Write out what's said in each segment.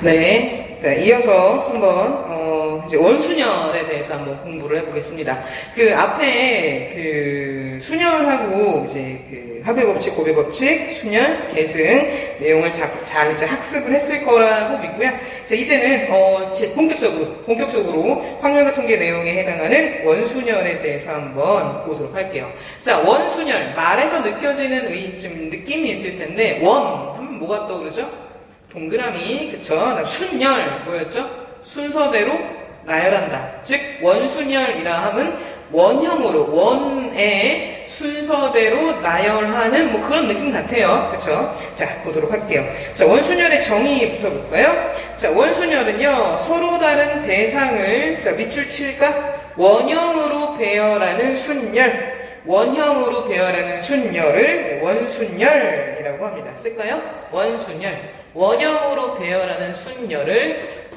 네. 자, 이어서 한번, 이제 원순열에 대해서 한번 공부를 해보겠습니다. 그 앞에 그 순열하고 이제 그 합의법칙, 고배법칙, 순열, 계승 내용을 잘 이제 학습을 했을 거라고 믿고요. 자, 이제는, 본격적으로 확률과 통계 내용에 해당하는 원순열에 대해서 한번 보도록 할게요. 자, 원순열. 말에서 느껴지는 좀 느낌이 있을 텐데, 하면 뭐가 떠오르죠? 동그라미, 그쵸? 순열, 뭐였죠? 순서대로 나열한다. 즉, 원순열이라 하면 원형으로, 원의 순서대로 나열하는 뭐 그런 느낌 같아요. 그쵸? 자, 보도록 할게요. 자, 원순열의 정의부터 볼까요? 자, 원순열은요, 서로 다른 대상을, 자, 밑줄 칠까? 원형으로 배열하는 순열. 원형으로 배열하는 순열을 원순열이라고 합니다. 쓸까요? 원순열. 원형으로 배열하는 순열을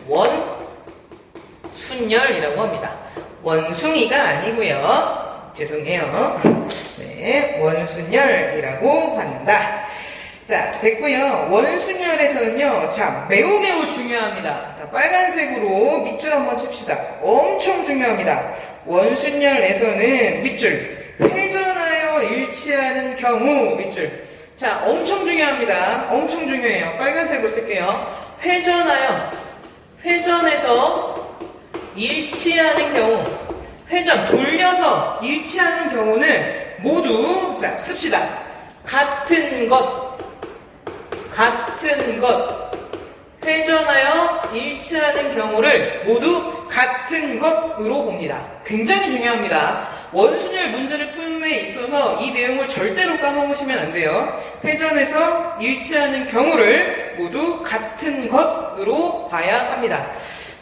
원순열이라고 합니다. 원숭이가 아니고요. 죄송해요. 네, 원순열이라고 한다. 자, 됐고요. 원순열에서는요, 자, 매우 중요합니다. 자, 빨간색으로 밑줄 한번 칩시다. 엄청 중요합니다. 원순열에서는 밑줄, 회전하여 일치하는 경우 밑줄. 자, 엄청 중요합니다. 엄청 중요해요. 빨간색으로 쓸게요. 회전해서 일치하는 경우, 돌려서 일치하는 경우는 모두, 자, 씁시다. 같은 것, 회전하여 일치하는 경우를 모두 같은 것으로 봅니다. 굉장히 중요합니다. 원순열 문제를 풀음에 있어서 이 내용을 절대로 까먹으시면 안 돼요. 회전해서 일치하는 경우를 모두 같은 것으로 봐야 합니다.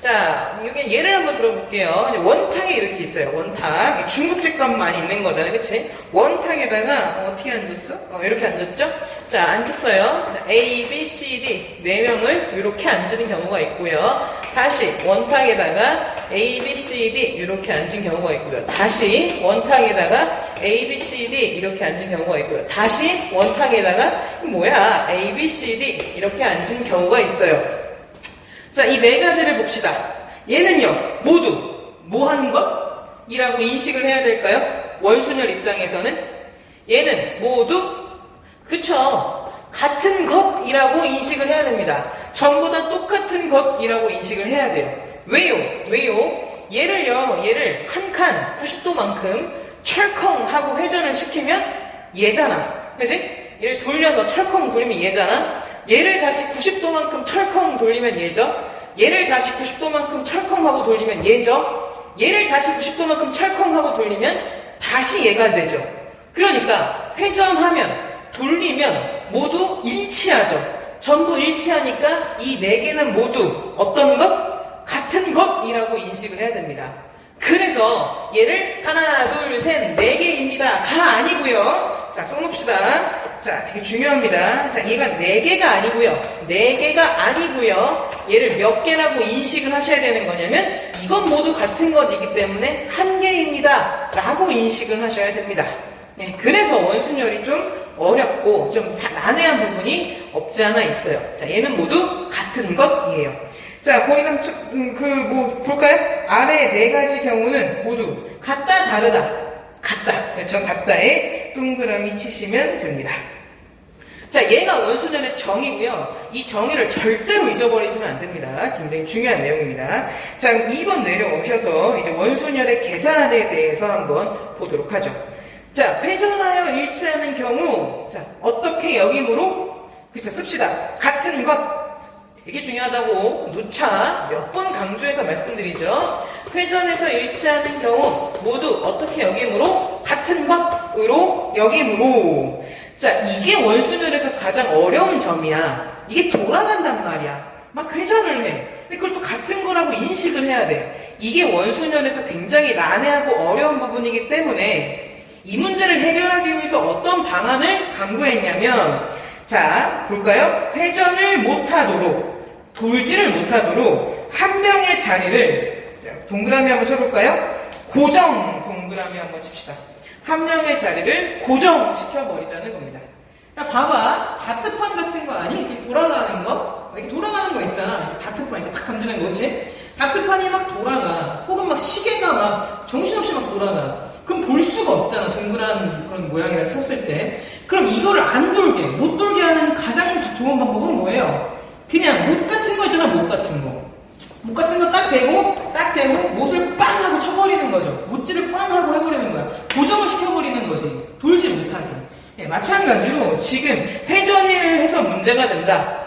자, 여기 예를 한번 들어볼게요. 원탁에 이렇게 있어요. 원탁. 중국집 가면 많이 있는 거잖아요. 그치? 원탁에다가 어떻게 앉았어? 이렇게 앉았죠? 자, 앉았어요. A, B, C, D 4명을 이렇게 앉는 경우가 있고요. 다시 원탁에다가 A, B, C, D 이렇게 앉은 경우가 있고요. 다시 원탁에다가 A, B, C, D 이렇게 앉은 경우가 있고요. 다시 원탁에다가 A, B, C, D 이렇게 앉은 경우가 있어요. 자, 이 4가지를 봅시다. 얘는요, 모두 뭐 하는 것? 이라고 인식을 해야 될까요? 원순열 입장에서는 얘는 모두 그쵸, 같은 것이라고 인식을 해야 됩니다. 전부 다 똑같은 것이라고 인식을 해야 돼요. 왜요? 얘를 한 칸 90도만큼 철컹하고 회전을 시키면 얘잖아. 그치? 얘를 돌려서 철컹 돌리면 얘잖아. 얘를 다시 90도만큼 철컹 돌리면 얘죠. 얘를 다시 90도만큼 철컹하고 돌리면 얘죠. 얘를 다시 90도만큼 철컹하고 돌리면 다시 얘가 되죠. 그러니까 회전하면, 돌리면 모두 일치하죠. 전부 일치하니까 이 4개는 모두 어떤 것? 같은 것이라고 인식을 해야 됩니다. 그래서 얘를 하나, 둘, 셋, 4개입니다. 가 아니고요. 자, 써놓읍시다. 자, 되게 중요합니다. 자, 얘가 4개가 아니고요. 4개가 아니고요. 얘를 몇 개라고 인식을 하셔야 되는 거냐면 이건 모두 같은 것이기 때문에 1개입니다. 라고 인식을 하셔야 됩니다. 네, 그래서 원순열이 좀 어렵고 좀 난해한 부분이 없지 않아 있어요. 자, 얘는 모두 같은 것이에요. 자, 거기는 볼까요? 아래 4가지 경우는 모두 같다, 다르다. 같다. 그렇죠? 같다에 동그라미 치시면 됩니다. 자, 얘가 원순열의 정의고요. 이 정의를 절대로 잊어버리시면 안 됩니다. 굉장히 중요한 내용입니다. 자, 2번 내려오셔서 이제 원순열의 계산에 대해서 한번 보도록 하죠. 자, 회전하여 일치하는 경우, 자, 어떻게 역임으로? 그쵸, 씁시다. 같은 것. 이게 중요하다고 누차 몇 번 강조해서 말씀드리죠. 회전해서 일치하는 경우 모두 어떻게 역임으로? 같은 것으로 역임으로. 자, 이게 원순열에서 가장 어려운 점이야. 이게 돌아간단 말이야. 막 회전을 해. 근데 그걸 또 같은 거라고 인식을 해야 돼. 이게 원순열에서 굉장히 난해하고 어려운 부분이기 때문에 이 문제를 해결하기 위해서 어떤 방안을 강구했냐면, 자, 볼까요? 회전을 못하도록, 돌지를 못하도록 한 명의 자리를, 자, 동그라미 한번 쳐볼까요? 고정 동그라미 한번 칩시다. 한 명의 자리를 고정시켜버리자는 겁니다. 야, 봐봐. 다트판 같은 거 아니? 이렇게 돌아가는 거? 이렇게 돌아가는 거 있죠? 있잖아. 다트판 이렇게 탁 던지는 거지. 다트판이 막 돌아가. 혹은 막 시계가 막 정신없이 막 돌아가. 그럼 볼 수가 없잖아. 동그란 그런 모양이라 쳤을 때. 그럼 이거를 안 돌게, 못 돌게 하는 가장 좋은 방법은 뭐예요? 그냥 못 같은 거 있잖아. 못 같은 거. 못 같은 거 딱 대고 못을 빵 하고 쳐버리는 거죠. 못질을 빵 하고 해버리는 거야. 고정을 시켜버리는 거지. 돌지 못하게. 네, 마찬가지로 지금 회전을 해서 문제가 된다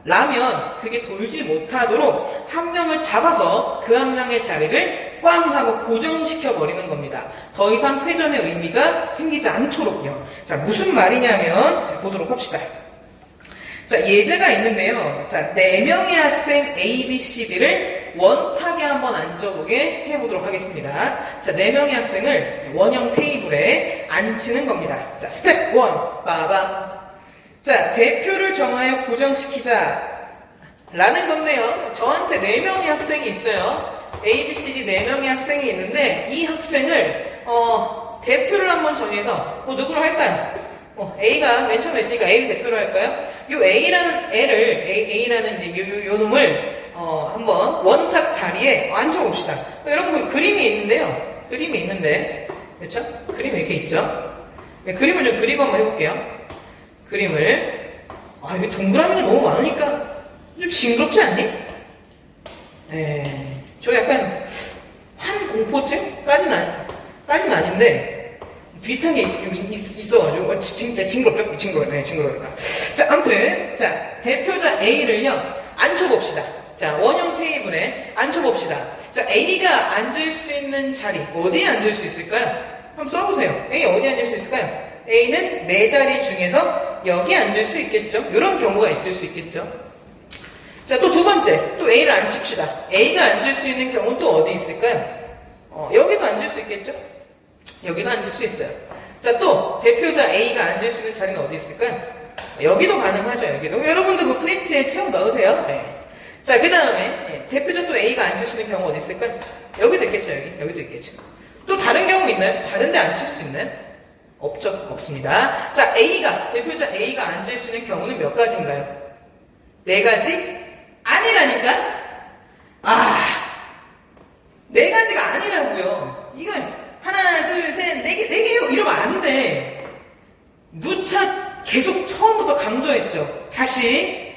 라면 그게 돌지 못하도록 한 명을 잡아서 그 한 명의 자리를 꽝 하고 고정시켜 버리는 겁니다. 더 이상 회전의 의미가 생기지 않도록요. 자, 무슨 말이냐면 자, 보도록 합시다. 자, 예제가 있는데요. 자, 4명의 학생 A, B, C, D를 원탁에 한번 앉혀보게 해보도록 하겠습니다. 자, 4명의 학생을 원형 테이블에 앉히는 겁니다. 자, 스텝 1, 빠밤. 자, 대표를 정하여 고정시키자 라는 건데요. 저한테 4명의 학생이 있어요. A, B, C, D 4명의 학생이 있는데 이 학생을 대표를 한번 정해서 누구로 할까요? A가 맨 처음에 있으니까 A를 대표로 할까요? 요 A라는 애를, A라는 이제 요 놈을, 한번 원탁 자리에 앉혀봅시다. 여러분, 그림이 있는데요. 그림이 있는데, 그렇죠? 그림이 이렇게 있죠? 네, 그림을 좀 그리고 한번 해볼게요. 그림을. 이거 동그라미가 너무 많으니까 좀 징그럽지 않니? 저 약간 환공포증까지는 아닌데, 비슷한 게 있어가지고 진짜 징그럽죠? 징그러니까. 자, 아무튼 자, 대표자 A를요 앉혀봅시다. 자, 원형 테이블에 앉혀봅시다. 자, A가 앉을 수 있는 자리 어디에 앉을 수 있을까요? 한번 써보세요. A 어디에 앉을 수 있을까요? A는 4자리 중에서 여기 앉을 수 있겠죠? 이런 경우가 있을 수 있겠죠? 자, 또 두 번째, 또 A를 앉힙시다. A가 앉을 수 있는 경우는 또 어디 있을까요? 여기도 앉을 수 있겠죠? 여기도 앉을 수 있어요. 자, 또 대표자 A가 앉을 수 있는 자리는 어디 있을까요? 여기도 가능하죠. 여기도. 여러분들 그 프린트에 체험 넣으세요. 네. 자, 그 다음에 대표자 또 A가 앉을 수 있는 경우 어디 있을까요? 여기도 있겠죠. 여기도 있겠죠. 또 다른 경우 있나요? 다른 데 앉힐 수 있나요? 없죠. 없습니다. 자, 대표자 A가 앉을 수 있는 경우는 몇 가지인가요? 4가지? 아니라니까? 4가지가 아니라고요. 이건 하나, 둘, 셋, 4개요. 이러면 안 돼. 누차 계속 처음부터 강조했죠. 다시.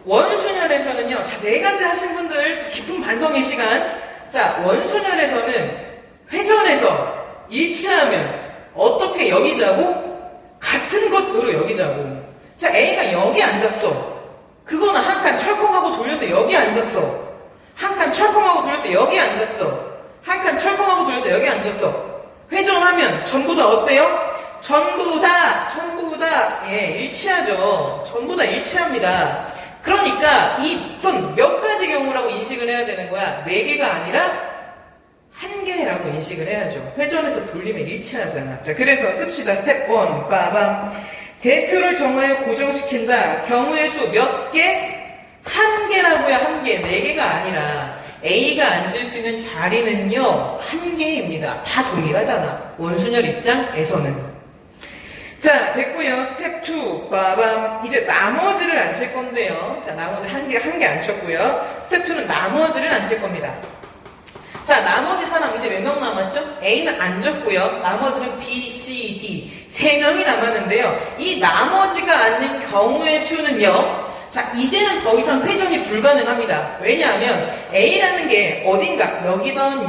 원순열에서는요. 자, 4가지 하신 분들 깊은 반성의 시간. 자, 원순열에서는 회전해서 일치하면 어떻게 여기자고? 같은 것으로 여기자고. 자, A가 여기 앉았어. 그거는 한 칸 철컹하고 돌려서 여기 앉았어. 한 칸 철컹하고 돌려서 여기 앉았어. 한 칸 철컹하고 돌려서 여기 앉았어. 회전하면 전부 다 어때요? 전부 다 일치하죠. 전부 다 일치합니다. 그러니까 이건 몇 가지 경우라고 인식을 해야 되는 거야. 4개가 아니라 1개라고 인식을 해야죠. 회전해서 돌리면 일치하잖아. 자, 그래서 씁시다. 스텝 1, 빠밤. 대표를 정하여 고정시킨다. 경우의 수 몇 개? 1개라고요. 1개. 4개가 아니라. A가 앉을 수 있는 자리는요 1개입니다. 다 동일하잖아. 원순열 입장에서는. 자, 됐고요. 스텝 2 빠밤. 이제 나머지를 앉힐 건데요. 자, 나머지 한 개 앉혔고요. 스텝 2는 나머지를 앉힐 겁니다. 자, 나머지 사람 이제 몇 명 남았죠? A는 앉았고요. 나머지는 B, C, D 3명이 남았는데요. 이 나머지가 앉는 경우의 수는요. 자, 이제는 더 이상 회전이 불가능합니다. 왜냐하면 A라는 게 어딘가 여기던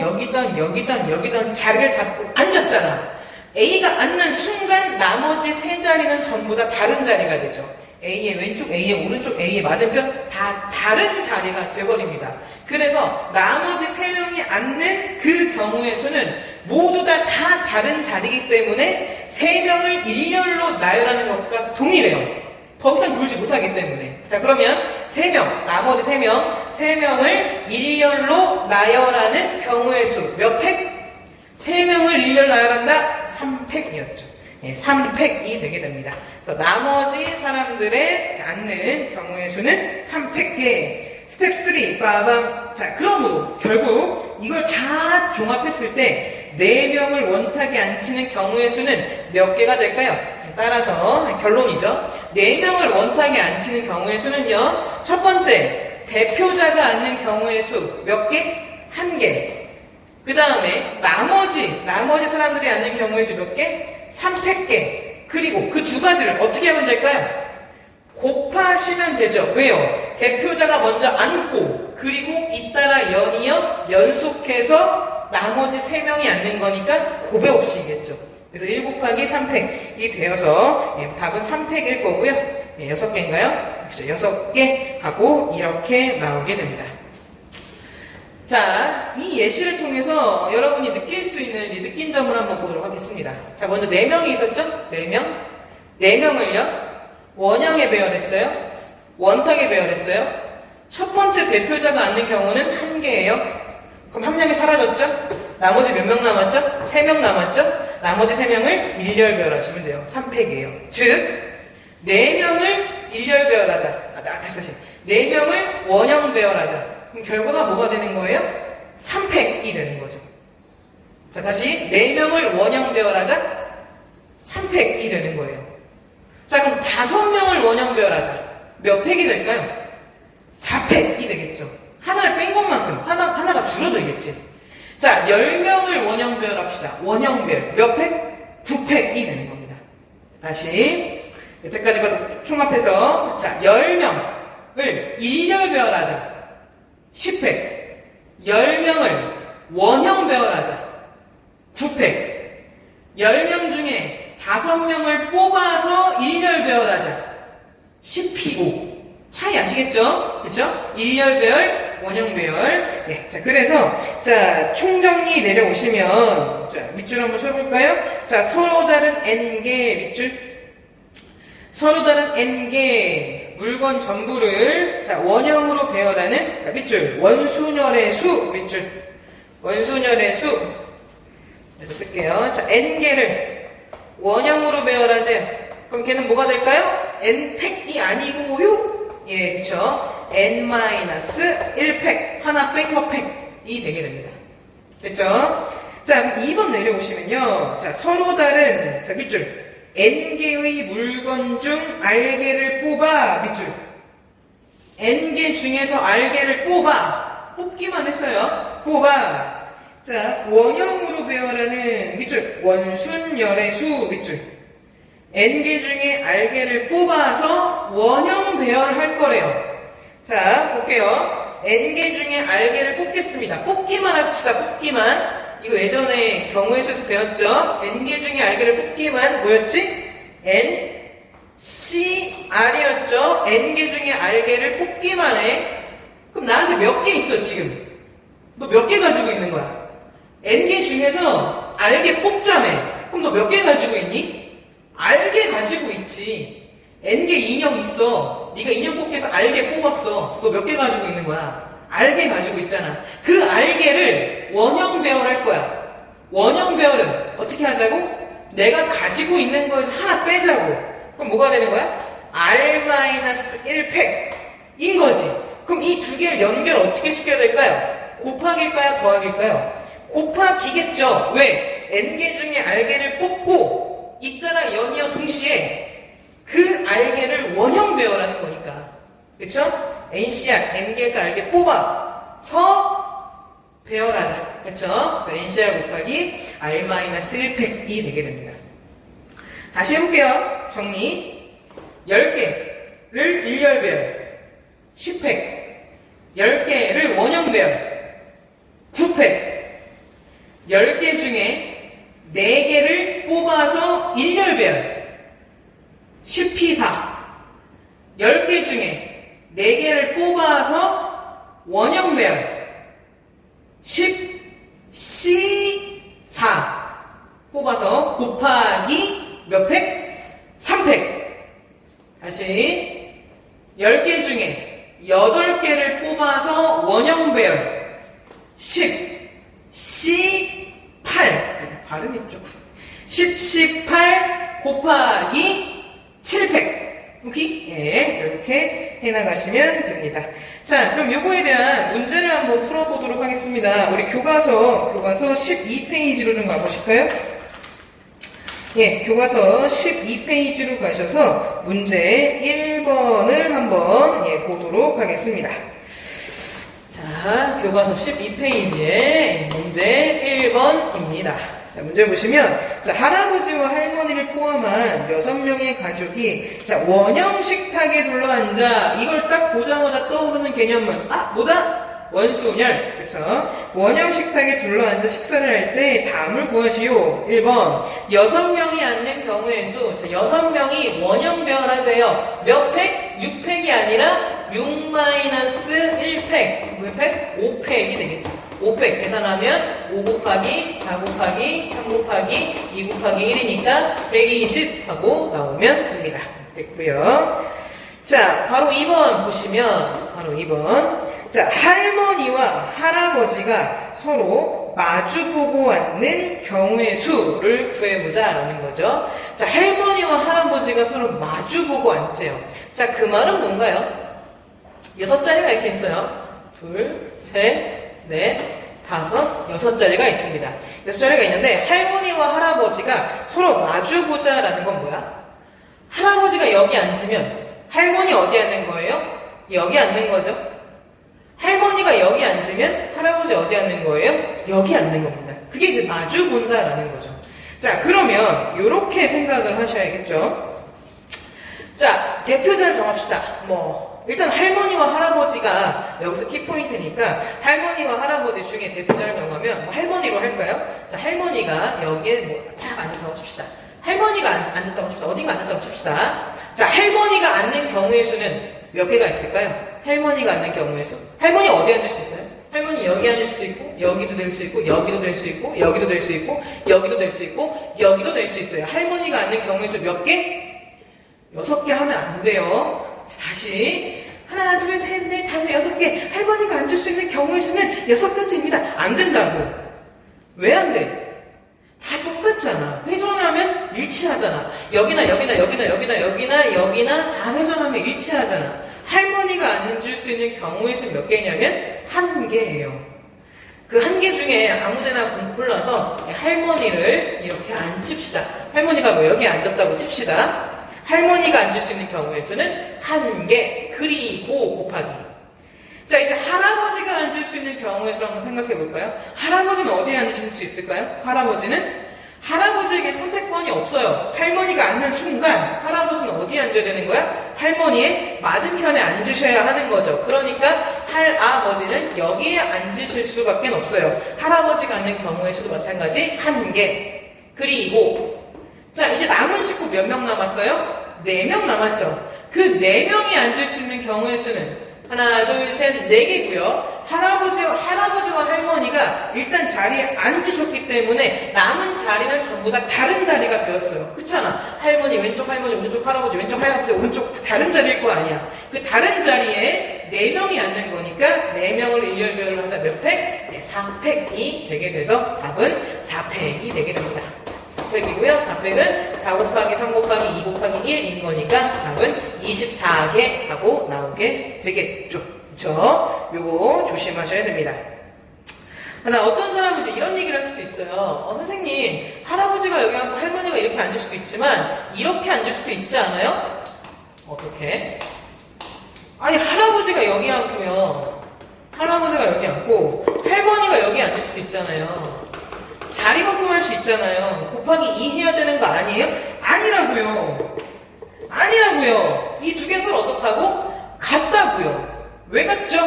자리를 잡고 앉았잖아. A가 앉는 순간 나머지 3자리는 전부 다 다른 자리가 되죠. A의 왼쪽, A의 오른쪽, A의 맞은편 다 다른 자리가 돼버립니다. 그래서 나머지 3명이 앉는 그 경우의 수는 모두 다 다른 자리이기 때문에 3명을 일렬로 나열하는 것과 동일해요. 더 이상 돌지 못하기 때문에. 자, 그러면 3명, 나머지 3명을 일렬로 나열하는 경우의 수 몇 팩? 3명을 일렬로 나열한다? 3팩이었죠. 3팩이 되게 됩니다. 그래서 나머지 사람들의 앉는 경우의 수는 3팩. 스텝 3, 빠밤. 자, 그러므로 결국 이걸 다 종합했을 때 4명을 원탁에 앉히는 경우의 수는 몇 개가 될까요? 따라서 결론이죠. 4명을 원탁에 앉히는 경우의 수는요. 첫 번째, 대표자가 앉는 경우의 수 몇 개? 1개. 그 다음에 나머지 사람들이 앉는 경우의 수 몇 개? 3팩개. 그리고 그 두 가지를 어떻게 하면 될까요? 곱하시면 되죠. 왜요? 대표자가 먼저 앉고 그리고 잇따라 연속해서 나머지 3명이 앉는 거니까 곱해봅시겠죠. 그래서 1 곱하기 3팩이 되어서 답은 3팩일 거고요. 6개인가요? 그렇죠. 6개 하고 이렇게 나오게 됩니다. 자, 이 예시를 통해서 여러분이 느낄 수 있는 이 느낀 점을 한번 보도록 하겠습니다. 자, 먼저 4명이 있었죠? 4명. 4명을요, 원형에 배열했어요. 원탁에 배열했어요. 첫 번째 대표자가 앉는 경우는 1개예요. 그럼 1명이 사라졌죠? 나머지 몇 명 남았죠? 3명 남았죠? 나머지 3명을 일렬 배열하시면 돼요. 3팩이에요. 즉, 4명을 일렬 배열하자. 다시. 4명을 원형 배열하자. 그럼 결과가 뭐가 되는 거예요? 3팩이 되는 거죠. 자, 다시 4명을 원형 배열하자. 3팩이 되는 거예요. 자, 그럼 5명을 원형 배열하자. 몇 팩이 될까요? 4팩이 되겠죠. 하나를 뺀 것만큼 하나가 줄어들겠지. 자, 10명을 원형 배열합시다. 원형 배열 몇 팩? 9팩이 되는 겁니다. 다시 여태까지 총합해서 자, 10명을 일렬 배열하자. 10팩. 10명을 원형 배열하자. 9팩. 10명 중에 5명을 뽑아서 일렬 배열하자. 10피고. 차이 아시겠죠? 그렇죠? 일렬 배열, 원형 배열. 네. 자, 그래서 자, 총정리 내려오시면 자, 밑줄 한번 쳐볼까요? 자, 서로 다른 n개 밑줄. 서로 다른 n개 물건 전부를 자, 원형으로 배열하는 자, 밑줄. 원순열의 수 밑줄. 원순열의 수. 이렇게 쓸게요. 자, n개를 원형으로 배열하세요. 그럼 걔는 뭐가 될까요? n팩이 아니고요. 예, 그쵸. n-1팩, 하나 뺀 거 팩이 되게 됩니다. 됐죠? 자, 2번 내려오시면요. 자, 서로 다른, 자, 밑줄. n개의 물건 중 r개를 뽑아, 밑줄. n개 중에서 r개를 뽑기만 했어요. 뽑아. 자, 원형으로 배열하는 밑줄. 원순열의 수, 밑줄. n개 중에 r개를 뽑아서 원형 배열을 할 거래요. 자, 볼게요. n개 중에 r개를 뽑겠습니다. 뽑기만 합시다. 뽑기만. 이거 예전에 경우의 수에서 배웠죠? n개 중에 r개를 뽑기만 뭐였지? ncr이었죠? n개 중에 r개를 뽑기만 해. 그럼 나한테 몇 개 있어 지금? 너 몇 개 가지고 있는 거야? n개 중에서 r개 뽑자며. 그럼 너 몇 개 가지고 있니? r개 가지고 있지. n개 인형 있어. 네가 인형 뽑기 위해서 r개 뽑았어. 너 몇 개 가지고 있는 거야? r개 가지고 있잖아. 그 r개를 원형 배열할 거야. 원형 배열은 어떻게 하자고? 내가 가지고 있는 거에서 하나 빼자고. 그럼 뭐가 되는 거야? r-1팩인 거지. 그럼 이 두 개를 연결 어떻게 시켜야 될까요? 곱하기일까요? 더하기일까요? 곱하기겠죠. 왜? n개 중에 r개를 뽑고 잇따라 연이어 동시에 그 r개를 원형 배열하는 거니까. 그쵸? ncr, n개에서 r개 뽑아서 배열하자. 그쵸? 그래서 ncr 곱하기 r-1팩이 되게 됩니다. 다시 해볼게요. 정리. 10개를 일렬 배열, 10팩. 10개를 원형 배열, 9팩. 10개 중에 4개를 뽑아서 일렬 배열, 10p4. 10개 중에 4개를 뽑아서 원형 배열, 10c4. 뽑아서 곱하기 몇 팩? 3팩. 다시 10개 중에 8개를 뽑아서 원형 배열, 10c8. 발음이 조금. 10c8 곱하기 7팩. 오케이? 예, 이렇게 해나가시면 됩니다. 자, 그럼 요거에 대한 문제를 한번 풀어보도록 하겠습니다. 우리 교과서 12페이지로 좀 가보실까요? 예, 교과서 12페이지로 가셔서 문제 1번을 한번 보도록 하겠습니다. 자, 교과서 12페이지에 문제 1번입니다. 자, 문제 보시면, 자, 할아버지와 할머니를 포함한 6명의 가족이, 자, 원형 식탁에 둘러앉아, 이걸 딱 보자마자 떠오르는 개념은, 뭐다? 원수훈열. 그쵸? 원형 식탁에 둘러앉아 식사를 할 때 다음을 구하시오. 1번. 6명이 앉는 경우의 수. 자, 6명이 원형배열 하세요. 몇 팩? 6팩이 아니라 6-1팩. 몇 팩? 5팩이 되겠죠. 5팩 계산하면 5 곱하기 4 곱하기 3 곱하기 2 곱하기 1이니까 120 하고 나오면 됩니다. 됐고요. 자, 바로 2번 보시면 바로 2번. 자, 할머니와 할아버지가 서로 마주보고 앉는 경우의 수를 구해보자라는 거죠. 자, 할머니와 할아버지가 서로 마주보고 앉재요. 자, 그 말은 뭔가요? 6자리가 이렇게 있어요. 2, 3, 넷, 5, 6자리가 있습니다. 6자리가 있는데 할머니와 할아버지가 서로 마주보자라는 건 뭐야? 할아버지가 여기 앉으면 할머니 어디 앉는 거예요? 여기 앉는 거죠. 할머니가 여기 앉으면 할아버지 어디 앉는 거예요? 여기 앉는 겁니다. 그게 이제 마주 본다라는 거죠. 자, 그러면 이렇게 생각을 하셔야겠죠. 자, 대표자를 정합시다. 일단 할머니와 할아버지가 여기서 키포인트니까 할머니와 할아버지 중에 대표자를 정하면 할머니로 할까요? 자, 할머니가 여기에 딱 앉았다고 칩시다. 할머니가 앉았다고 칩시다. 어딘가 앉았다고 칩시다. 자, 할머니가 앉는 경우의 수는 몇 개가 있을까요? 할머니가 앉는 경우의 수. 할머니 어디 앉을 수 있어요? 할머니 여기 앉을 수도 있고, 여기도 될 수 있고, 여기도 될 수 있고, 여기도 될 수 있고, 여기도 될 수 있고, 여기도 될 수 있어요. 할머니가 앉는 경우의 수 몇 개? 6개 하면 안 돼요. 자, 다시. 하나, 둘, 셋, 넷, 다섯, 6개. 할머니가 앉을 수 있는 경우의 수는 6개입니다. 안 된다고. 왜 안 돼? 다 똑같잖아. 회전하면 일치하잖아. 여기나 다 회전하면 일치하잖아. 할머니가 앉을 수 있는 경우의 수 몇 개냐면 1개예요. 그 1개 중에 아무데나 골라서 할머니를 이렇게 앉힙시다. 할머니가 여기 앉았다고 칩시다. 할머니가 앉을 수 있는 경우의 수는 1개, 그리고 곱하기. 자, 이제 할아버지가 앉을 수 있는 경우의 수를 한번 생각해 볼까요? 할아버지는 어디에 앉으실 수 있을까요? 할아버지에게 선택권이 없어요. 할머니가 앉는 순간 할아버지는 어디에 앉아야 되는 거야? 할머니의 맞은편에 앉으셔야 하는 거죠. 그러니까 할아버지는 여기에 앉으실 수밖에 없어요. 할아버지가 앉는 경우의 수도 마찬가지 1개. 그리고 자, 이제 남은 식구 몇 명 남았어요? 4명 남았죠. 그 4명이 앉을 수 있는 경우의 수는 하나, 둘, 셋, 4개고요. 할아버지와 할머니가 일단 자리에 앉으셨기 때문에 남은 자리는 전부 다 다른 자리가 되었어요. 그렇잖아. 할머니 왼쪽, 할머니 오른쪽, 할아버지 왼쪽, 할아버지 오른쪽 다른 자리일 거 아니야. 그 다른 자리에 4명이 앉는 거니까 4명을 일렬별로 하자 몇 팩? 4팩이 되게 돼서 답은 4팩이 되게 됩니다. 4팩이고요. 4팩은 4 곱하기 3 곱하기 2 곱하기 1인 거니까 답은 24개 하고 나오게 되겠죠. 그쵸? 요거 조심하셔야 됩니다. 어떤 사람은 이제 이런 얘기를 할 수도 있어요. 선생님, 할아버지가 여기 앉고 할머니가 이렇게 앉을 수도 있지만 이렇게 앉을 수도 있지 않아요? 어떻게? 아니, 할아버지가 여기 앉고요. 할아버지가 여기 앉고 할머니가 여기 앉을 수도 있잖아요. 자리 바꿈할 수 있잖아요. 곱하기 2 해야 되는 거 아니에요? 아니라고요. 이 두 개 서로 어떻다고? 같다고요. 왜 같죠?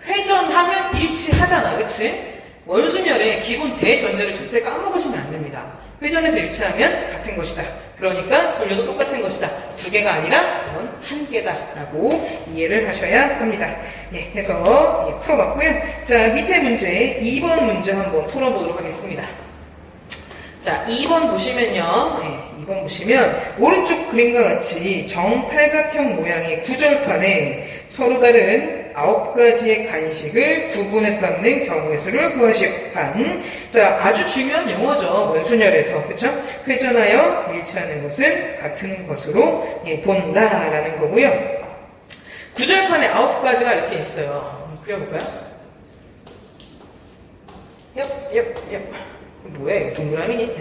회전하면 일치하잖아. 그치? 원순열의 기본 대전제를 절대 까먹으시면 안 됩니다. 회전해서 일치하면 같은 것이다. 그러니까 돌려도 똑같은 것이다. 2개가 아니라 이건 1개다 라고 이해를 하셔야 합니다. 예, 해서 풀어봤고요. 자, 밑에 문제 2번 문제 한번 풀어보도록 하겠습니다. 자, 2번 보시면요. 2번 보시면 오른쪽 그림과 같이 정팔각형 모양의 구절판에 서로 다른 9가지의 간식을 구분해서 담는 경우의 수를 구하시오. 자, 아주 중요한 용어죠. 원순열에서. 그쵸? 회전하여 일치하는 것은 같은 것으로 본다라는 거고요. 구절판에 9가지가 이렇게 있어요. 그려볼까요? 뭐야, 이게 동그라미니?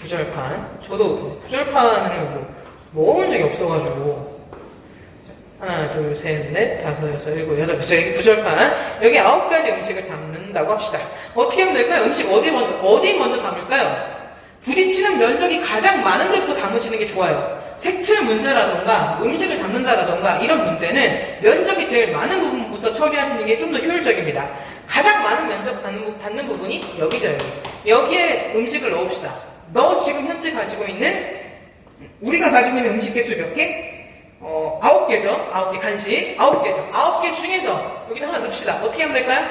구절판. 저도 구절판을 모아본 적이 없어가지고. 하나, 둘, 셋, 넷, 다섯, 여섯, 일곱, 여덟. 그쵸? 여기 구절판. 여기 9가지 음식을 담는다고 합시다. 어떻게 하면 될까요? 음식 어디 먼저 담을까요? 부딪히는 면적이 가장 많은 데부터 담으시는 게 좋아요. 색칠 문제라던가 음식을 담는다라던가 이런 문제는 면적이 제일 많은 부분부터 처리하시는 게 좀 더 효율적입니다. 가장 많은 면적 닿는 부분이 여기죠, 여기. 여기에 음식을 넣읍시다. 너 지금 현재 가지고 있는, 우리가 가지고 있는 음식 개수 몇 개? 9개죠. 9개 간식. 9개죠. 9개 중에서 여기다 하나 넣읍시다. 어떻게 하면 될까요?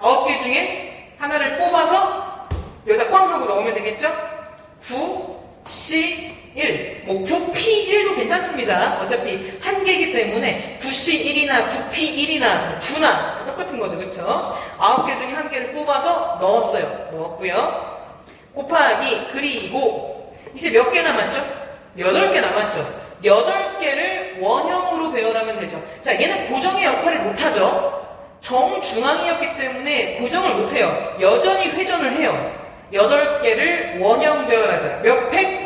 9개 중에 하나를 뽑아서 여기다 꽝 하고 넣으면 되겠죠? 9, C, 1. 뭐 9P1도 괜찮습니다. 어차피 한 개이기 때문에 9C1이나 9P1이나 9나 똑같은 거죠. 그쵸? 9개 중에 한 개를 뽑아서 넣었어요. 넣었고요. 곱하기, 그리고 이제 몇 개 남았죠? 8개 남았죠? 8개를 원형으로 배열하면 되죠. 자, 얘는 고정의 역할을 못하죠. 정중앙이었기 때문에 고정을 못해요. 여전히 회전을 해요. 8개를 원형 배열하자. 몇 팩?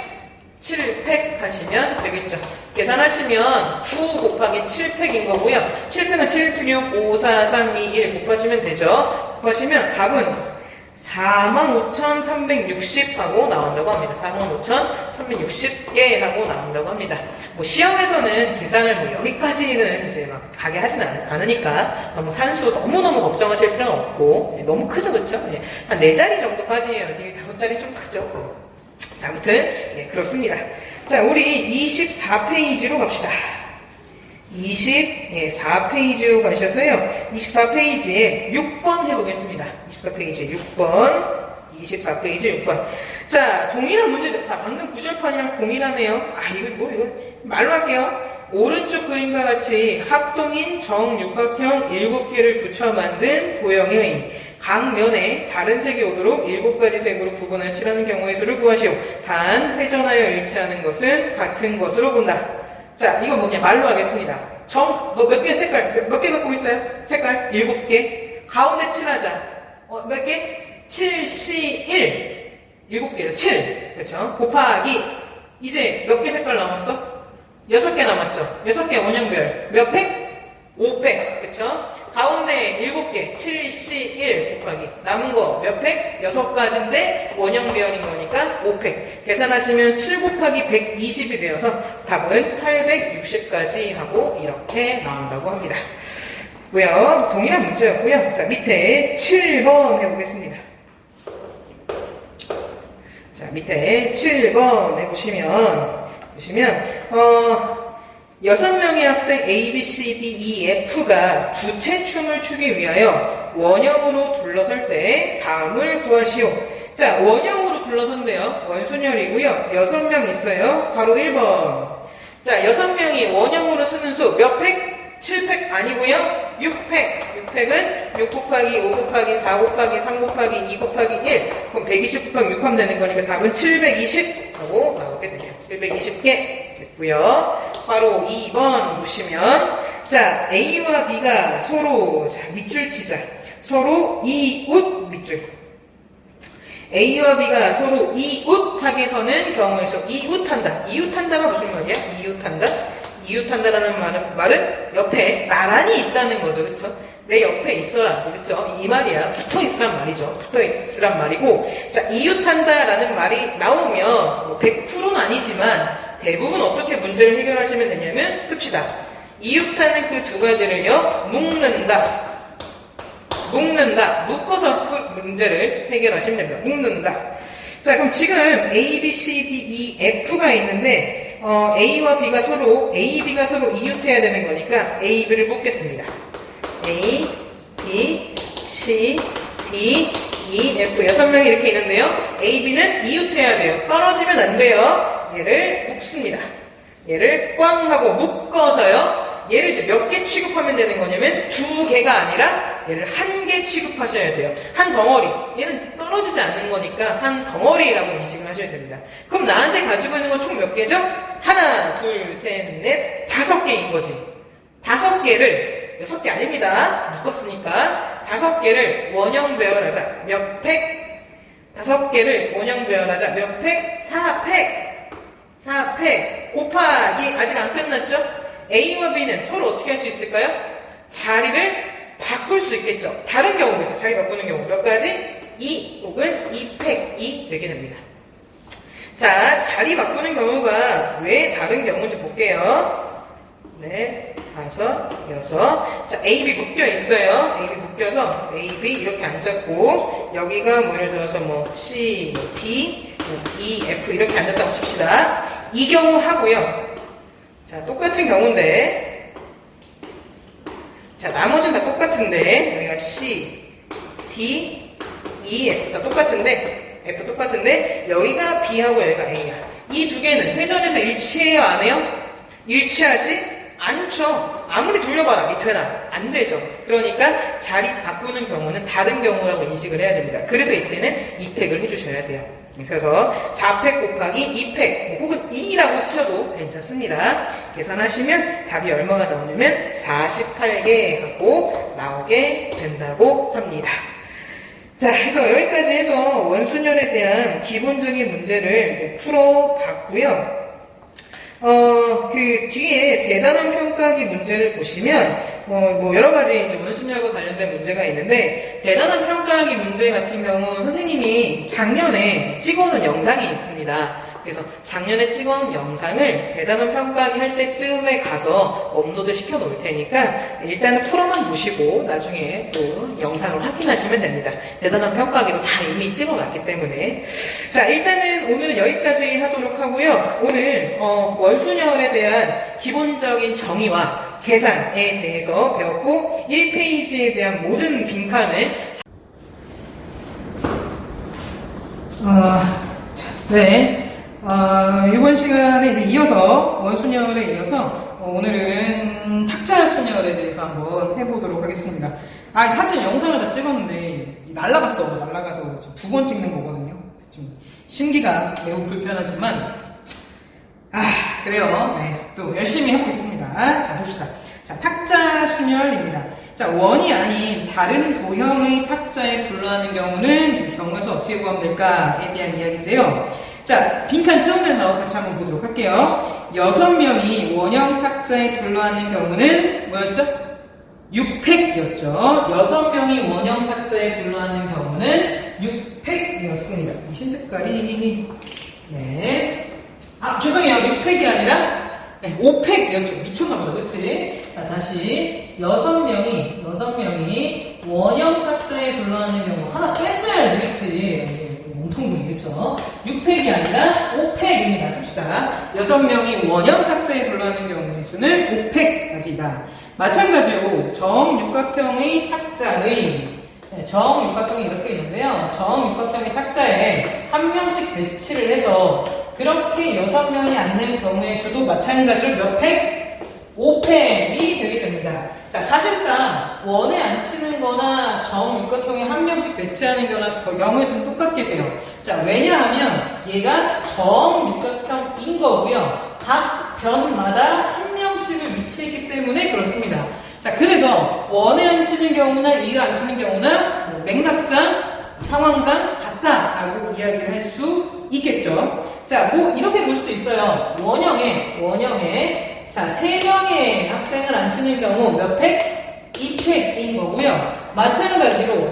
7팩 하시면 되겠죠. 계산하시면 9 곱하기 7팩인 거고요. 7팩은 7, 6, 5, 4, 3, 2, 1 곱하시면 되죠. 곱하시면 답은 45,360 하고 나온다고 합니다. 45,360개 하고 나온다고 합니다. 뭐 시험에서는 계산을 뭐 여기까지는 이제 막 가게 하진 않으니까 너무 산수 너무너무 걱정하실 필요는 없고, 너무 크죠, 그쵸? 한 4자리 정도까지예요. 지금 5자리 좀 크죠. 자, 아무튼 그렇습니다. 자, 우리 24페이지로 갑시다. 24페이지로 가셔서요. 24페이지에 6번 해보겠습니다. 24페이지 6번. 24페이지 6번. 자, 동일한 문제죠. 자, 방금 구절판이랑 동일하네요. 이거 말로 할게요. 오른쪽 그림과 같이 합동인 정육각형 7개를 붙여 만든 도형의 각 면에 다른 색이 오도록 7가지 색으로 구분을 칠하는 경우의 수를 구하시오. 단, 회전하여 일치하는 것은 같은 것으로 본다. 자, 이거 뭐냐? 말로 하겠습니다. 너 몇 개 색깔, 몇 개 갖고 있어요? 색깔? 7개. 가운데 칠하자. 몇 개? 7, C, 1. 7개요. 7. 그렇죠? 곱하기. 이제 몇 개 색깔 남았어? 6개 남았죠? 6개 원형별. 몇 팩? 5팩. 그렇죠? 가운데 7개. 7, C, 1 곱하기. 남은 거 몇 팩? 6가지인데 원형별인 거니까 5팩. 계산하시면 7 곱하기 120이 되어서 답은 860까지 하고 이렇게 나온다고 합니다. 고요. 동일한 문제였고요. 자, 밑에 7번 해보겠습니다. 자, 밑에 7번 해보시면 6명의 학생 A, B, C, D, E, F가 부채춤을 추기 위하여 원형으로 둘러설 때 다음을 구하시오. 자, 원형으로 둘러선대요. 원순열이고요. 6명 있어요. 바로 1번. 자, 6명이 원형으로 쓰는 수 몇 팩? 7팩 아니고요. 6팩. 6팩은 6 곱하기 5 곱하기 4 곱하기 3 곱하기 2 곱하기 1. 그럼 120 곱하기 6 하면 되는 거니까 답은 720 하고 나오게 되죠. 720개 됐고요. 바로 2번 보시면, 자, A와 B가 서로, 자, 밑줄 치자. 서로 이웃 밑줄. A와 B가 서로 이웃하게 서는 경우의 수. 이웃한다. 이웃한다가 무슨 말이야? 이웃한다. 이웃한다라는 말은 옆에 나란히 있다는 거죠. 그쵸? 내 옆에 있어라. 그쵸? 이 말이야. 붙어 있으란 말이죠. 붙어 있으란 말이고. 자, 이웃한다라는 말이 나오면, 뭐 100%는 아니지만, 대부분 어떻게 문제를 해결하시면 되냐면, 씁시다. 이웃하는 그 두 가지를요, 묶는다. 묶어서 문제를 해결하시면 됩니다. 묶는다. 자, 그럼 지금 A, B, C, D, E, F가 있는데, A와 B가 서로 이웃해야 되는 거니까 A, B를 묶겠습니다. A, B, C, D, E, F 6명이 이렇게 있는데요. A, B는 이웃해야 돼요. 떨어지면 안 돼요. 얘를 묶습니다. 얘를 꽝 하고 묶어서요. 얘를 이제 몇 개 취급하면 되는 거냐면 2개가 아니라 얘를 1개 취급하셔야 돼요. 한 덩어리. 얘는 떨어지지 않는 거니까 한 덩어리라고 인식을 하셔야 됩니다. 그럼 나한테 가지고 있는 건 총 몇 개죠? 하나, 둘, 셋, 넷, 5개인 거지. 5개를 6개 아닙니다. 묶었으니까 5개를 원형 배열하자. 몇 팩? 5개를 원형 배열하자. 몇 팩? 4팩. 4팩 곱하기 아직 안 끝났죠? A와 B는 서로 어떻게 할 수 있을까요? 자리를 바꿀 수 있겠죠. 다른 경우겠죠. 자리 바꾸는 경우 몇 가지? 2 혹은 2팩2 되게 됩니다. 자, 자리 바꾸는 경우가 왜 다른 경우인지 볼게요. 네, 5, 6. 자, A, B 묶여 있어요. A, B 묶여서 A, B 이렇게 앉았고, 여기가 뭐 예를 들어서 뭐 C, 뭐 D, 뭐 E, F 이렇게 앉았다고 칩시다. 이 경우 하고요. 자, 똑같은 경우인데, 자, 나머지는 다 똑같은데, 여기가 C, D, E, F 다 똑같은데, F 똑같은데, 여기가 B하고 여기가 A야. 이 두 개는 회전에서 일치해요, 안 해요? 일치하지 않죠. 아무리 돌려봐라, 이 되나? 안 되죠. 그러니까 자리 바꾸는 경우는 다른 경우라고 인식을 해야 됩니다. 그래서 이때는 2팩을 해주셔야 돼요. 그래서 4팩 곱하기 2팩, 혹은 2라고 쓰셔도 괜찮습니다. 계산하시면 답이 얼마가 나오냐면 48개 하고 나오게 된다고 합니다. 자, 그래서 여기까지 해서 원순열에 대한 기본적인 문제를 이제 풀어봤고요. 그 뒤에 대단한 평가하기 문제를 보시면 뭐 여러 가지 이제 원순열과 관련된 문제가 있는데, 대단한 평가하기 문제 같은 경우는 선생님이 작년에 찍어놓은 영상이 있습니다. 그래서 작년에 찍어놓은 영상을 대단한 평가하기 할 때쯤에 가서 업로드 시켜 놓을 테니까 일단은 풀어만 보시고 나중에 또 영상을 확인하시면 됩니다. 대단한 평가하기도 다 이미 찍어놨기 때문에. 자, 일단은 오늘은 여기까지 하도록 하고요. 오늘 원순열에 대한 기본적인 정의와 계산에 대해서 배웠고, 1페이지에 대한 모든 빈칸을 네. 이번 시간에 이제 이어서 원순열에 이어서 오늘은 탁자 순열에 대해서 한번 해보도록 하겠습니다. 사실 영상을 다 찍었는데 날라가서 2번 찍는 거거든요. 좀 심기가 매우 불편하지만 그래요. 네, 또 열심히 해보겠습니다. 자, 봅시다. 자, 탁자 순열입니다. 자, 원이 아닌 다른 도형의 탁자에 둘러하는 경우는 이제 경우에서 어떻게 구하면 될까에 대한 이야기인데요. 자, 빈칸 채우면서 같이 한번 보도록 할게요. 6명이 원형 탁자에 둘러앉는 경우는 뭐였죠? 6팩이었죠. 6명이 원형 탁자에 둘러앉는 경우는 6팩이었습니다. 흰 색깔이 네. 죄송해요. 6팩이 아니라 5팩이었죠. 미쳤나보다, 그치? 자, 다시 6명이 원형 탁자에 둘러앉는 경우 하나 뺐어야지, 그치? 몸통분이, 그쵸? 6팩이 아니라 5팩입니다. 씁시다. 6명이 원형 탁자에 둘러앉는 경우의 수는 5팩까지다. 마찬가지로 정육각형의 탁자의 정육각형이 이렇게 있는데요. 정육각형의 탁자에 한 명씩 배치를 해서 그렇게 6명이 앉는 경우의 수도 마찬가지로 몇 팩? 5팩이 되게 됩니다. 자, 사실상 원에 앉히는 거나 정육각형에 한 명씩 배치하는 거나 경우의 수는 똑같게 돼요. 자, 왜냐하면 얘가 정육각형인 거고요. 각 변마다 한 명씩을 위치했기 때문에 그렇습니다. 자, 그래서 원에 앉히는 경우나 이에 앉히는 경우나 맥락상, 상황상 같다라고 이야기를 할 수 있겠죠. 자, 이렇게 볼 수도 있어요. 원형에 자, 3명의 학생을 앉히는 경우 몇 팩? 2팩인 거고요. 마찬가지로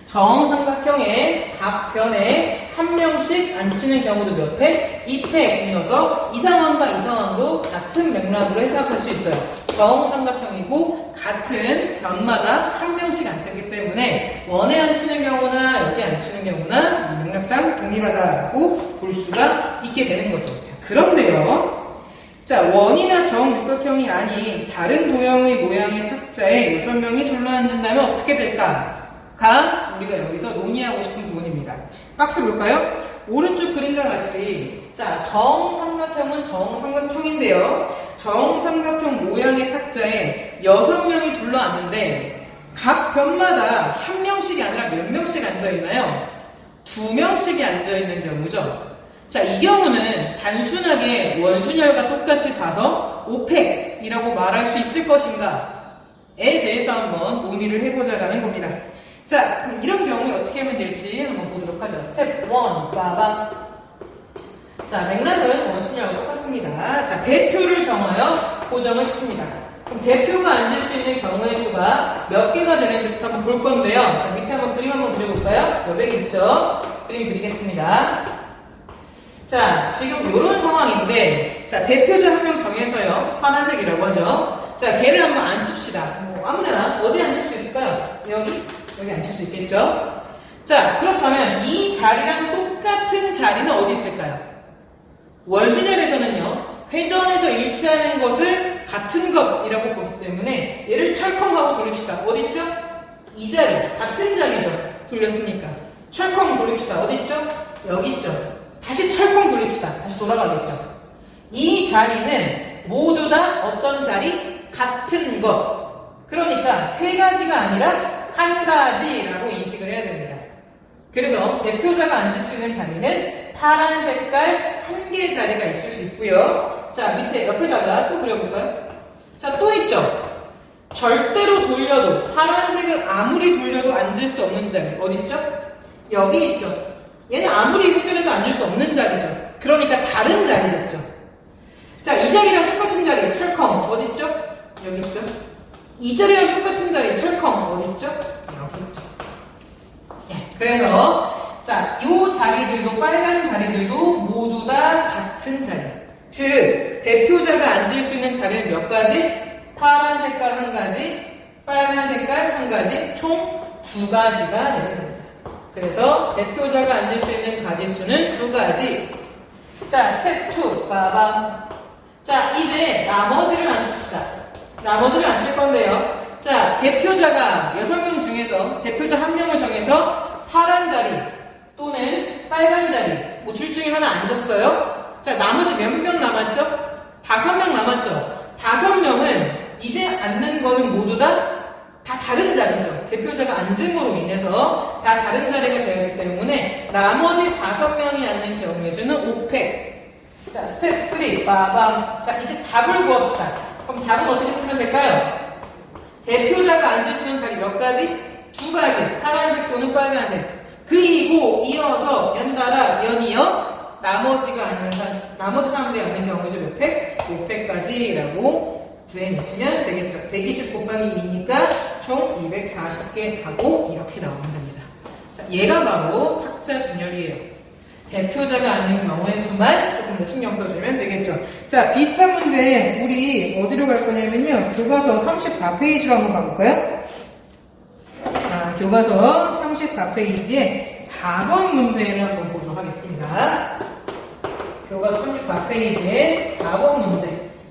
정삼각형에 각 변에 한 명씩 앉히는 경우도 몇 팩? 2팩이어서 이 상황도 같은 맥락으로 해석할 수 있어요. 정삼각형이고 같은 변마다 한 명씩 앉히기 때문에 원에 앉히는 경우나 여기 앉히는 경우나 맥락상 동일하다고 볼 수가 있게 되는 거죠. 자, 그런데요. 자, 원이나 정육각형이 아닌 다른 도형의 모양의 탁자에 6명이 둘러앉는다면 어떻게 될까?가 우리가 여기서 논의하고 싶은 부분입니다. 박스 볼까요? 오른쪽 그림과 같이 자, 정삼각형은 정삼각형인데요. 정삼각형 모양의 탁자에 6명이 둘러앉는데 각 변마다 한 명씩이 아니라 몇 명씩 앉아있나요? 2명씩이 앉아있는 경우죠. 자, 이 경우는 단순하게 원순열과 똑같이 봐서 5팩이라고 말할 수 있을 것인가에 대해서 한번 논의를 해보자라는 겁니다. 자, 그럼 이런 경우에 어떻게 하면 될지 한번 보도록 하죠. 스텝 1, 빠밤. 자, 맥락은 원순위하고 똑같습니다. 자, 대표를 정하여 고정을 시킵니다. 그럼 대표가 앉을 수 있는 경우의 수가 몇 개가 되는지부터 한번 볼 건데요. 자, 밑에 한번 그림 한번 그려볼까요? 여백이 있죠? 그림 그리겠습니다. 자, 지금 이런 상황인데, 자, 대표자 한 명 정해서요. 파란색이라고 하죠. 자, 걔를 한번 앉힙시다. 뭐, 아무데나, 어디 앉힐 수 있을까요? 여기 앉힐 수 있겠죠? 자, 그렇다면 이 자리랑 똑같은 자리는 어디 있을까요? 원순열에서는요, 회전에서 일치하는 것을 같은 것이라고 보기 때문에 얘를 철컹하고 돌립시다. 어디 있죠? 이 자리, 같은 자리죠. 돌렸으니까. 철컹 돌립시다. 어디 있죠? 여기 있죠. 다시 철컹 돌립시다. 다시 돌아가겠죠. 이 자리는 모두 다 어떤 자리? 같은 것. 그러니까 세 가지가 아니라 한 가지라고 인식을 해야 됩니다. 그래서 대표자가 앉을 수 있는 자리는 파란 색깔 한 개의 자리가 있을 수 있고요. 자, 밑에 옆에다가 또 그려볼까요? 자, 또 있죠. 절대로 돌려도 파란색을 아무리 돌려도 앉을 수 없는 자리 어디 있죠? 여기 있죠. 얘는 아무리 회전해도 앉을 수 없는 자리죠. 그러니까 다른 자리겠죠. 자, 이 자리랑 똑같은 자리 철컹 어디 있죠? 여기 있죠. 이 자리랑 똑같은 자리 철컹 어디 있죠? 여기 있죠. 그래서 자, 이 자리들도 빨간 자리들도 모두 다 같은 자리. 즉 대표자가 앉을 수 있는 자리는 몇 가지? 파란 색깔 한 가지, 빨간 색깔 한 가지, 총 두 가지가 됩니다. 그래서 대표자가 앉을 수 있는 가지수는 두 가지. 자, 스텝 2 빠밤. 자, 이제 나머지를 앉힙시다. 나머지를 앉힐 건데요. 자, 대표자가 6명 중에서 대표자 한 명을 정해서 파란 자리 또는 빨간 자리 뭐 둘 중에 하나 앉았어요. 자, 나머지 몇 명 남았죠? 5명 남았죠. 5명은 이제 앉는 거는 모두 다 다른 자리죠. 대표자가 앉음으로 인해서 다 다른 자리가 되었기 때문에 나머지 5명이 앉는 경우의 수는 5팩. 자, 스텝 3 빠밤. 자, 이제 답을 구합시다. 그럼 답은 어떻게 쓰면 될까요? 대표자가 앉을 수 있는 자리 몇 가지? 두 가지. 파란색 또는 빨간색. 그리고 이어서 연달아 연이어 나머지 사람들이 앉는 경우의 수 몇 팩? 5팩까지라고 구해내시면 되겠죠. 120 곱하기 2니까 총 240개 하고 이렇게 나오면 됩니다. 자, 얘가 바로 학자순열이에요. 대표자가 앉는 경우의 수만 조금 더 신경 써주면 되겠죠. 자, 비슷한 문제 우리 어디로 갈 거냐면요. 교과서 34페이지로 한번 가볼까요? 자, 교과서 34페이지에 4번 문제를 한번 보도록 하겠습니다. 교과서 34페이지에 4번 문제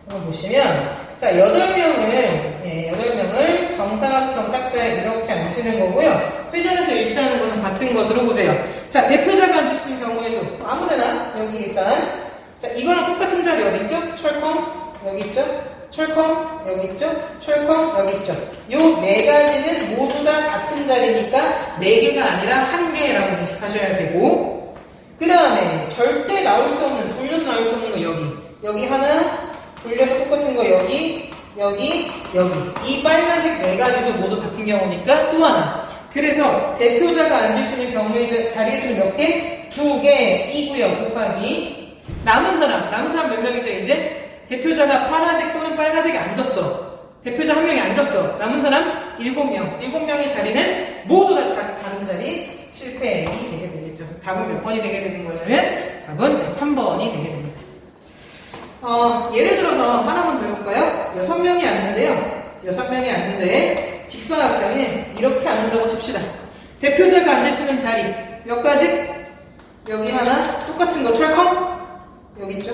한번 보시면 자, 8명을 정사각형 딱자에 이렇게 앉히는 거고요. 회전에서 일치하는 것은 같은 것으로 보세요. 자, 대표자가 앉을 수 있는 경우의 수 아무데나 여기 일단 자, 이거랑 똑같은 자리 어디 있죠? 철컹 여기 있죠? 철컹 여기 있죠? 철컹 여기 있죠? 요 네 가지는 모두 다 같은 자리니까 4개가 아니라 1개라고 인식하셔야 되고 그 다음에 절대 나올 수 없는 돌려서 나올 수 없는 거 여기 하나 돌려서 똑같은 거 여기 이 빨간색 4가지도 모두 같은 경우니까 또 하나. 그래서 대표자가 앉을 수 있는 경우의 자리의 수는 몇 개? 2개이고요. 곱하기 남은 사람 몇 명이죠? 이제 대표자가 파란색 또는 빨간색에 앉았어. 대표자 한 명이 앉았어. 남은 사람 7명. 7명의 자리는 모두 다 다른 자리 7팩이 되게 되겠죠. 답은 몇 번이 되게 되는 거냐면 답은 3번이 되게 됩니다. 예를 들어서 하나만 더 해볼까요? 6명이 앉는데요. 6명이 앉는데 직사각형에 이렇게 앉는다고 칩시다. 대표자가 앉을 수 있는 자리 몇 가지? 여기 하나 똑같은 거 철컹 여기 있죠?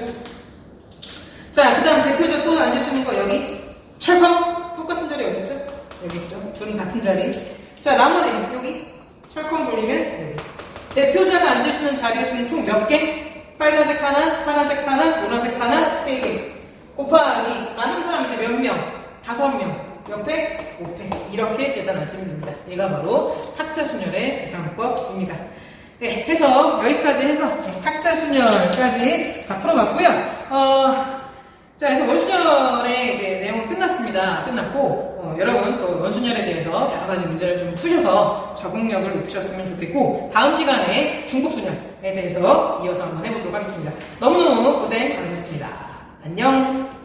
자, 그 다음 대표자 또 앉을 수 있는 거 여기 철컹 똑같은 자리 어디 있죠? 여기 있죠? 둘은 같은 자리. 자, 나머지 여기 철컹 돌리면 여기. 대표자가 앉을 수 있는 자리의 수는 총 몇 개? 빨간색 하나, 파란색 하나, 노란색 하나, 3개. 곱하기 남은 사람 이제 몇 명? 5명. 몇 팩? 5팩. 이렇게 계산하시면 됩니다. 얘가 바로 학자순열의 계산법입니다. 네, 해서 여기까지 해서 학자순열까지 다 풀어봤고요. 자, 그래서 원순열의 이제 내용은 끝났습니다. 끝났습니다. 끝났고 여러분 또 원순열에 대해서 여러 가지 문제를 좀 푸셔서 적응력을 높이셨으면 좋겠고 다음 시간에 중복순열에 대해서 이어서 한번 해보도록 하겠습니다. 너무너무 고생 많으셨습니다. 안녕.